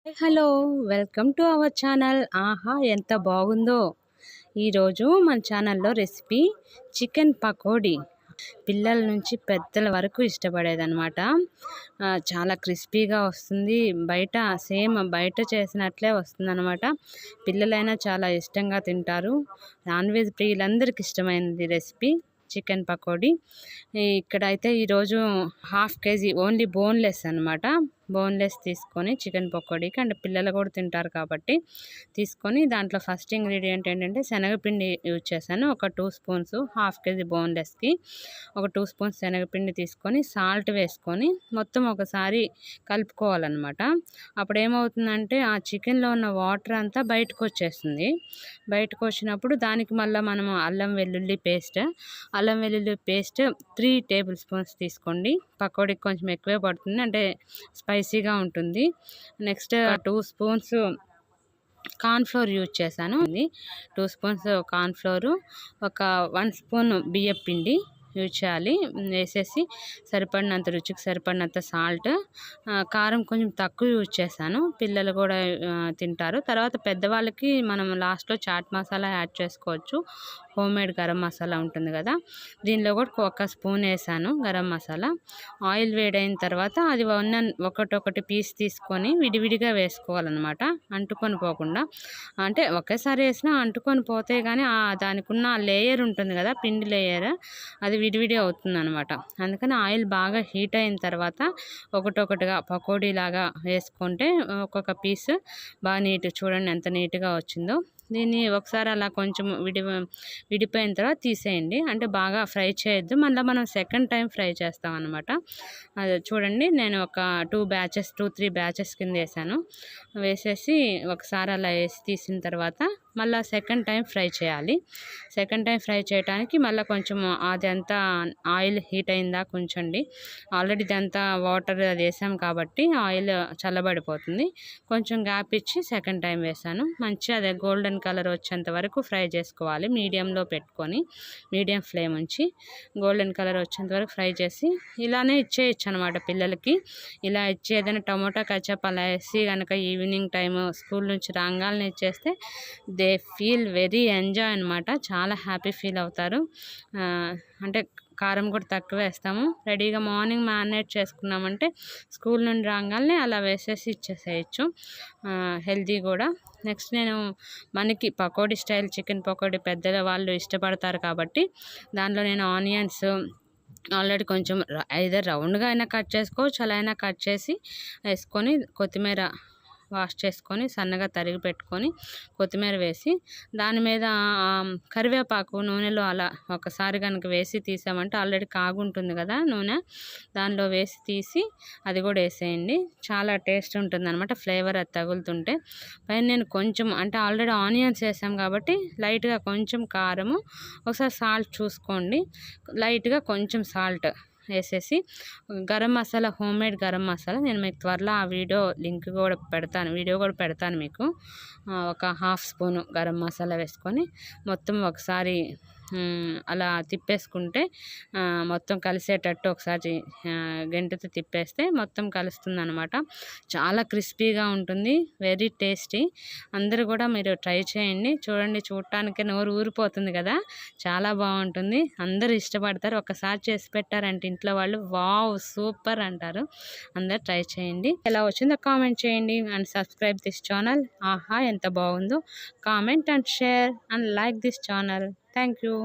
Hello, welcome to our channel. ఆహా ఎంత బాగుందో! ఈరోజు మన ఛానల్లో రెసిపీ చికెన్ పకోడీ. పిల్లల నుంచి పెద్దల వరకు ఇష్టపడేదన్నమాట. చాలా క్రిస్పీగా వస్తుంది. బయట చేసినట్లే వస్తుందన్నమాట. పిల్లలైనా చాలా ఇష్టంగా తింటారు. నాన్ వెజ్ ప్రియులందరికీ ఇష్టమైనది రెసిపీ చికెన్ పకోడీ. ఇక్కడైతే ఈరోజు హాఫ్ కేజీ ఓన్లీ బోన్లెస్ అనమాట. బోన్లెస్ తీసుకొని చికెన్ పకోడీకి, అంటే పిల్లలు కూడా తింటారు కాబట్టి తీసుకొని, దాంట్లో ఫస్ట్ ఇంగ్రీడియంట్ ఏంటంటే శనగపిండి యూజ్ చేశాను. ఒక 2 స్పూన్స్ హాఫ్ కేజీ బోన్లెస్కి ఒక 2 స్పూన్స్ శనగపిండి తీసుకొని సాల్ట్ వేసుకొని మొత్తం ఒకసారి కలుపుకోవాలన్నమాట. అప్పుడు ఏమవుతుందంటే ఆ చికెన్లో ఉన్న వాటర్ అంతా బయటకు వచ్చేస్తుంది. బయటకు వచ్చినప్పుడు దానికి మళ్ళీ మనము అల్లం వెల్లుల్లి పేస్ట్ 3 టేబుల్ స్పూన్స్ తీసుకోండి. పకోడీకి కొంచెం ఎక్కువే పడుతుంది, అంటే స్పైసీగా ఉంటుంది. నెక్స్ట్ 2 స్పూన్స్ కార్న్ఫ్లోర్ యూజ్ చేశాను. 2 స్పూన్స్ కార్న్ఫ్లోరు, ఒక 1 స్పూన్ బియ్యం పిండి యూజ్ చేయాలి. వేసేసి సరిపడినంత, రుచికి సరిపడినంత సాల్ట్, కారం కొంచెం తక్కువ యూజ్ చేశాను. పిల్లలు కూడా తింటారు. తర్వాత పెద్దవాళ్ళకి మనం లాస్ట్లో చాట్ మసాలా యాడ్ చేసుకోవచ్చు. హోమ్మేడ్ గరం మసాలా ఉంటుంది కదా, దీనిలో కూడా ఒక స్పూన్ వేసాను గరం మసాలా. ఆయిల్ వేడైన తర్వాత అది ఒకటొకటి పీస్ తీసుకొని విడివిడిగా వేసుకోవాలన్నమాట, అంటుకొని పోకుండా. అంటే ఒకేసారి వేసినా అంటుకొని పోతే కానీ దానికి ఉన్న లేయర్ ఉంటుంది కదా, పిండి లేయర్, అది విడివిడి అవుతుంది అనమాట. అందుకని ఆయిల్ బాగా హీట్ అయిన తర్వాత ఒకటొకటిగా పకోడీలాగా వేసుకుంటే ఒక్కొక్క పీస్ బాగా చూడండి ఎంత నీట్గా వచ్చిందో. దీన్ని ఒకసారి అలా కొంచెం విడిపోయిన తర్వాత తీసేయండి. అంటే బాగా ఫ్రై చేయొద్దు, మళ్ళీ మనం సెకండ్ టైం ఫ్రై చేస్తాం అనమాట. అది చూడండి, నేను ఒక 2-3 బ్యాచెస్ కింద వేసాను. వేసేసి ఒకసారి అలా వేసి తీసిన తర్వాత మళ్ళీ సెకండ్ టైం ఫ్రై చేయాలి. సెకండ్ టైం ఫ్రై చేయడానికి మళ్ళీ కొంచెం అదంతా ఆయిల్ హీట్ అయిందా ఉంచండి. ఆల్రెడీ ఇదంతా వాటర్ అది వేసాం కాబట్టి ఆయిల్ చల్లబడిపోతుంది. కొంచెం గ్యాప్ ఇచ్చి సెకండ్ టైం వేసాను. మంచిగా అదే గోల్డెన్ కలర్ వచ్చేంత వరకు ఫ్రై చేసుకోవాలి. మీడియంలో పెట్టుకొని మీడియం ఫ్లేమ్ ఉంచి గోల్డెన్ కలర్ వచ్చేంత వరకు ఫ్రై చేసి ఇలానే ఇచ్చేయచ్చు అనమాట పిల్లలకి. ఇలా ఇచ్చి ఏదైనా టమోటా కచప్ అలా వేసి కనుక ఈవినింగ్ టైం స్కూల్ నుంచి రాగానే ఇచ్చేస్తే దే ఫీల్ వెరీ ఎంజాయ్ అనమాట. చాలా హ్యాపీ ఫీల్ అవుతారు. అంటే కారం కూడా తక్కువ వేస్తాము. రెడీగా మార్నింగ్ మ్యారినేట్ చేసుకున్నామంటే స్కూల్ నుండి రాగానే అలా వేసేసి ఇచ్చేసేయచ్చు. హెల్తీ కూడా. నెక్స్ట్ మనకి పకోడీ స్టైల్ చికెన్ పకోడీ పెద్దల వాళ్ళు ఇష్టపడతారు కాబట్టి దాంట్లో నేను ఆనియన్స్ ఆల్రెడీ కొంచెం ఐదర్ రౌండ్గా అయినా కట్ చేసుకోవచ్చు, అలా అయినా కట్ చేసి వేసుకొని, కొత్తిమీర వాష్ చేసుకొని సన్నగా తరిగి పెట్టుకొని కొత్తిమీర వేసి దాని మీద కరివేపాకు నూనెలో అలా ఒకసారి కనుక వేసి తీసామంటే ఆల్రెడీ కాగుంటుంది కదా నూనె, దానిలో వేసి తీసి అది కూడా వేసేయండి. చాలా టేస్ట్ ఉంటుంది అనమాట, ఫ్లేవర్ అది తగులుతుంటే. పైన నేను కొంచెం, అంటే ఆల్రెడీ ఆనియన్స్ వేసాం కాబట్టి లైట్గా కొంచెం కారము, ఒకసారి సాల్ట్ చూసుకోండి, లైట్గా కొంచెం సాల్ట్ వేసేసి గరం మసాలా, హోమ్మేడ్ గరం మసాలా, నేను మీకు త్వరలో ఆ వీడియో కూడా పెడతాను మీకు. ఒక 1/2 స్పూను గరం మసాలా వేసుకొని మొత్తం ఒకసారి అలా తిప్పేసుకుంటే మొత్తం కలిసేటట్టు ఒకసారి గంటెతో తిప్పేస్తే మొత్తం కలుస్తుంది అనమాట. చాలా క్రిస్పీగా ఉంటుంది, వెరీ టేస్టీ. అందరూ కూడా మీరు ట్రై చేయండి. చూడటానికి నోరు ఊరిపోతుంది కదా, చాలా బాగుంటుంది. అందరూ ఇష్టపడతారు. ఒకసారి చేసి పెట్టారంటే ఇంట్లో వాళ్ళు వావ్ సూపర్ అంటారు. అందరు ట్రై చేయండి. ఎలా వచ్చిందో కామెంట్ చేయండి అండ్ సబ్స్క్రైబ్ దిస్ ఛానల్. ఆహా ఎంత బాగుందో. Comment and share and like this channel. Thank you.